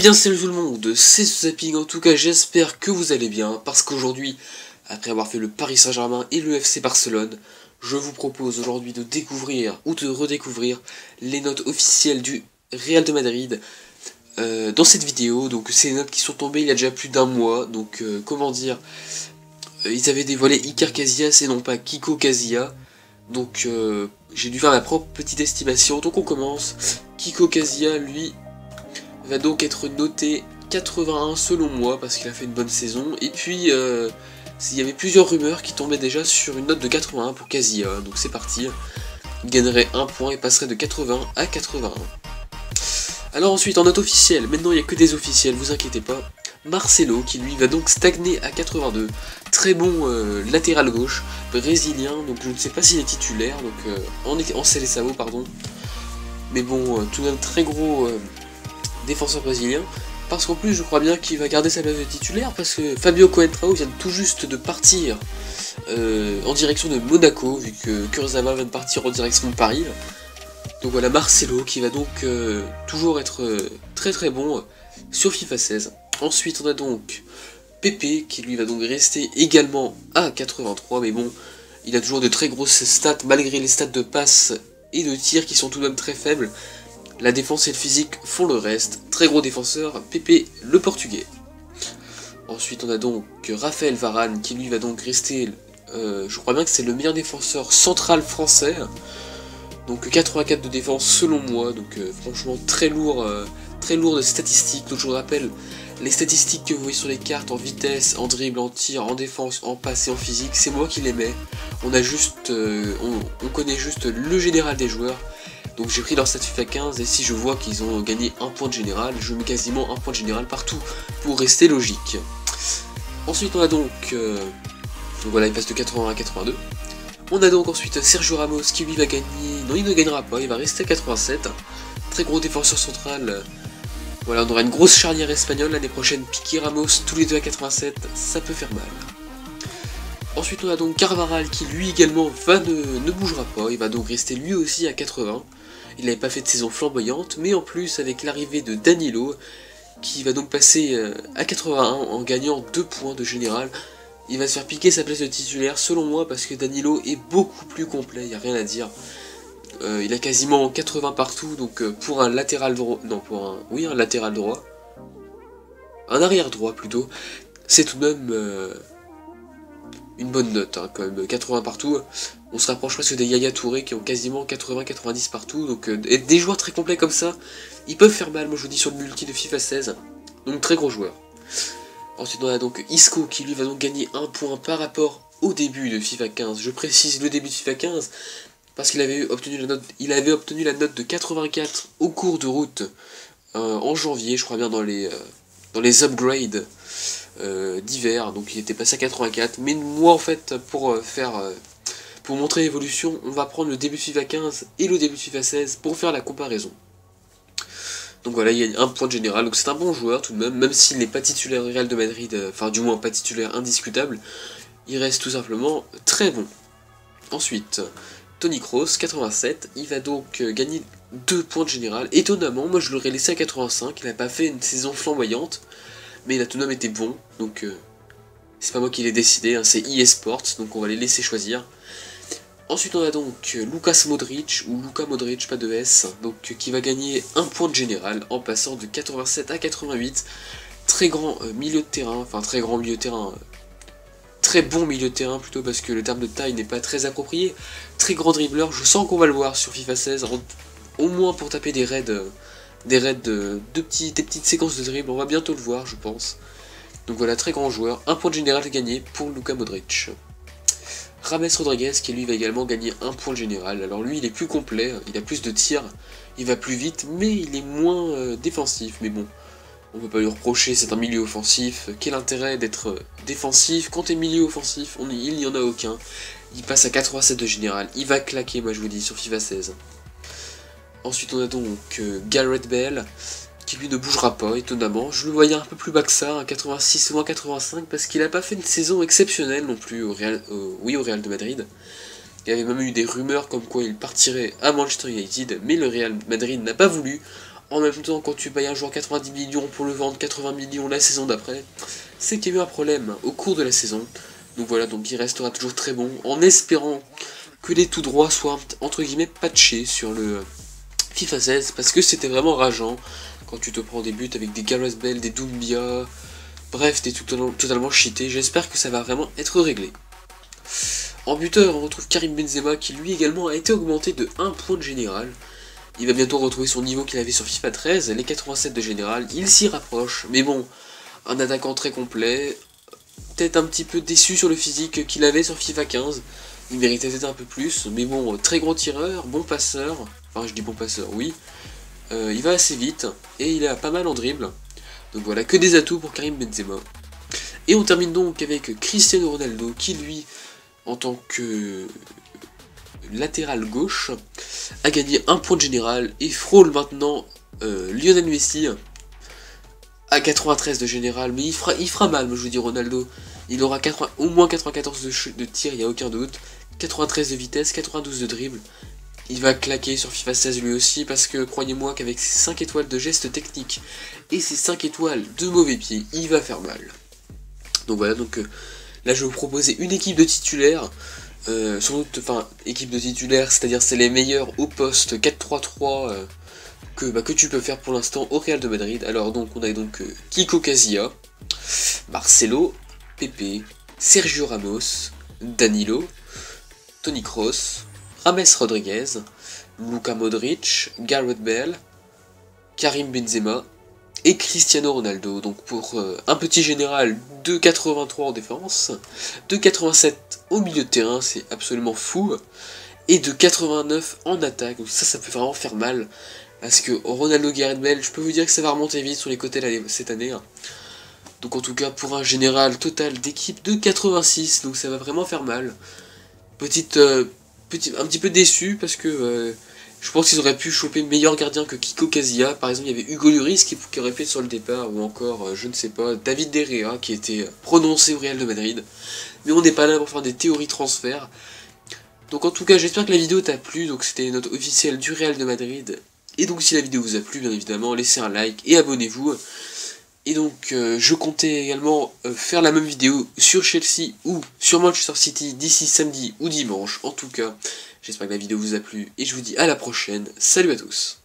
bien salut tout le monde, c'est Zapping, en tout cas j'espère que vous allez bien, parce qu'aujourd'hui, après avoir fait le Paris Saint-Germain et le FC Barcelone, je vous propose aujourd'hui de découvrir ou de redécouvrir les notes officielles du Real de Madrid dans cette vidéo. Donc c'est des notes qui sont tombées il y a déjà plus d'un mois, donc comment dire, ils avaient dévoilé Iker Casillas et non pas Kiko Casilla, donc j'ai dû faire ma propre petite estimation, donc on commence. Kiko Casilla, lui, va donc être noté 81 selon moi, parce qu'il a fait une bonne saison, et puis il y avait plusieurs rumeurs qui tombaient déjà sur une note de 81 pour Casilla, donc c'est parti, il gagnerait 1 point et passerait de 80 à 81. Alors ensuite en note officielle, maintenant il n'y a que des officiels, vous inquiétez pas, Marcelo qui lui va donc stagner à 82, très bon latéral gauche, brésilien, donc je ne sais pas s'il est titulaire, donc en Seleção pardon, mais bon, tout de même très gros défenseur brésilien, parce qu'en plus je crois bien qu'il va garder sa place de titulaire, parce que Fabio Coentrao vient tout juste de partir en direction de Monaco, vu que Kurzawa vient de partir en direction de Paris. Donc voilà, Marcelo qui va donc toujours être très très bon sur FIFA 16. Ensuite on a donc Pepe qui lui va donc rester également à 83, mais bon, il a toujours de très grosses stats malgré les stats de passe et de tir qui sont tout de même très faibles. La défense et le physique font le reste. Très gros défenseur, Pepe le portugais. Ensuite on a donc Raphaël Varane qui lui va donc rester, je crois bien que c'est le meilleur défenseur central français. Donc 84 de défense selon moi, donc franchement très lourd de statistiques. Donc je vous rappelle, les statistiques que vous voyez sur les cartes en vitesse, en dribble, en tir, en défense, en passe et en physique, c'est moi qui les mets. On a juste, on connaît juste le général des joueurs. Donc j'ai pris leur stat FIFA 15 et si je vois qu'ils ont gagné un point de général, je mets quasiment un point de général partout pour rester logique. Ensuite on a donc voilà, il passe de 80 à 82. On a donc ensuite Sergio Ramos qui lui va gagner, non il ne gagnera pas, il va rester à 87. Très gros défenseur central. Voilà, on aura une grosse charnière espagnole l'année prochaine, Piqué Ramos, tous les deux à 87, ça peut faire mal. Ensuite on a donc Carvajal qui lui également ne bougera pas, il va donc rester lui aussi à 80. Il n'avait pas fait de saison flamboyante, mais en plus avec l'arrivée de Danilo, qui va donc passer à 81 en gagnant 2 points de général, il va se faire piquer sa place de titulaire selon moi, parce que Danilo est beaucoup plus complet, il n'y a rien à dire. Il a quasiment 80 partout, donc pour un latéral droit, non pour un, oui un latéral droit, un arrière droit plutôt, c'est tout de même une bonne note, hein, quand même, 80 partout. On se rapproche presque des Yaya Touré qui ont quasiment 80-90 partout, donc des joueurs très complets comme ça, ils peuvent faire mal, moi je vous dis sur le multi de FIFA 16, donc très gros joueur. Ensuite on a donc Isco qui lui va donc gagner 1 point par rapport au début de FIFA 15, je précise le début de FIFA 15, parce qu'il avait obtenu la note de 84 au cours de route en janvier, je crois bien dans les upgrades d'hiver, donc il était passé à 84, mais moi en fait pour montrer l'évolution, on va prendre le début de FIFA 15 et le début de FIFA 16 pour faire la comparaison. Donc voilà, il y a un point de général, donc c'est un bon joueur tout de même, même s'il n'est pas titulaire au Real de Madrid, enfin du moins pas titulaire indiscutable, il reste tout simplement très bon. Ensuite, Toni Kroos, 87, il va donc gagner 2 points de général. Étonnamment, moi je l'aurais laissé à 85, il n'a pas fait une saison flamboyante, mais il a tout de même été bon, donc c'est pas moi qui l'ai décidé, hein, c'est EA Sports, donc on va les laisser choisir. Ensuite on a donc Lucas Modric, ou Luka Modric, pas de S, donc qui va gagner 1 point de général en passant de 87 à 88. Très grand milieu de terrain, enfin très grand milieu de terrain, très bon milieu de terrain plutôt, parce que le terme de taille n'est pas très approprié. Très grand dribbleur, je sens qu'on va le voir sur FIFA 16, au moins pour taper des raids des petites séquences de dribble, on va bientôt le voir je pense. Donc voilà, très grand joueur, 1 point de général gagné pour Luka Modric. James Rodriguez qui lui va également gagner 1 point de général, alors lui il est plus complet, il a plus de tirs, il va plus vite, mais il est moins défensif, mais bon, on peut pas lui reprocher, c'est un milieu offensif, quel intérêt d'être défensif, quand t'es milieu offensif, il n'y en a aucun, il passe à 87 de général, il va claquer moi je vous dis sur FIFA 16. Ensuite on a donc Gareth Bale, qui lui ne bougera pas, étonnamment. Je le voyais un peu plus bas que ça, à 86 ou à 85, parce qu'il n'a pas fait une saison exceptionnelle non plus au Real de Madrid. Il y avait même eu des rumeurs comme quoi il partirait à Manchester United, mais le Real Madrid n'a pas voulu. En même temps, quand tu payes un joueur 90 millions pour le vendre 80 millions la saison d'après, c'est qu'il y a eu un problème au cours de la saison. Donc voilà, donc il restera toujours très bon, en espérant que les tout droits soient entre guillemets patchés sur le FIFA 16, parce que c'était vraiment rageant quand tu te prends des buts avec des Gareth Bale, des Doumbia, bref, t'es totalement cheaté. J'espère que ça va vraiment être réglé. En buteur, on retrouve Karim Benzema qui lui également a été augmenté de 1 point de général. Il va bientôt retrouver son niveau qu'il avait sur FIFA 13, les 87 de général, il s'y rapproche, mais bon, un attaquant très complet, peut-être un petit peu déçu sur le physique qu'il avait sur FIFA 15, il méritait peut-être un peu plus, mais bon, très grand tireur, bon passeur, enfin je dis bon passeur, oui, il va assez vite, et il a pas mal en dribble, donc voilà, que des atouts pour Karim Benzema. Et on termine donc avec Cristiano Ronaldo, qui lui, en tant que latéral gauche, a gagné 1 point de général, et frôle maintenant Lionel Messi, à 93 de général, mais il fera mal, je vous dis Ronaldo. Il aura au moins 94 de tir, il n'y a aucun doute. 93 de vitesse, 92 de dribble. Il va claquer sur FIFA 16 lui aussi, parce que croyez-moi qu'avec ses 5 étoiles de gestes techniques et ses 5 étoiles de mauvais pieds, il va faire mal. Donc voilà, donc là je vais vous proposer une équipe de titulaires. Sans doute, enfin, équipe de titulaires, c'est-à-dire c'est les meilleurs au poste 4-3-3 que tu peux faire pour l'instant au Real de Madrid. Alors donc on a donc Kiko Casilla, Marcelo, Pepe, Sergio Ramos, Danilo, Toni Kroos, James Rodriguez, Luka Modric, Gareth Bale, Karim Benzema et Cristiano Ronaldo. Donc pour un petit général de 83 en défense, de 87 au milieu de terrain, c'est absolument fou, et de 89 en attaque. Donc ça peut vraiment faire mal. Parce que Ronaldo, Gareth Bale, je peux vous dire que ça va remonter vite sur les côtés cette année. Donc en tout cas pour un général total d'équipe de 86, donc ça va vraiment faire mal. Un petit peu déçu parce que je pense qu'ils auraient pu choper meilleur gardien que Kiko Casilla. Par exemple, il y avait Hugo Lloris qui aurait pu être sur le départ, ou encore, je ne sais pas, David De Gea qui était prononcé au Real de Madrid. Mais on n'est pas là pour faire des théories transferts. Donc en tout cas, j'espère que la vidéo t'a plu. Donc c'était une note officielle du Real de Madrid. Et donc si la vidéo vous a plu, bien évidemment, laissez un like et abonnez-vous. Et donc je comptais également faire la même vidéo sur Chelsea ou sur Manchester City d'ici samedi ou dimanche. En tout cas, j'espère que la vidéo vous a plu et je vous dis à la prochaine. Salut à tous.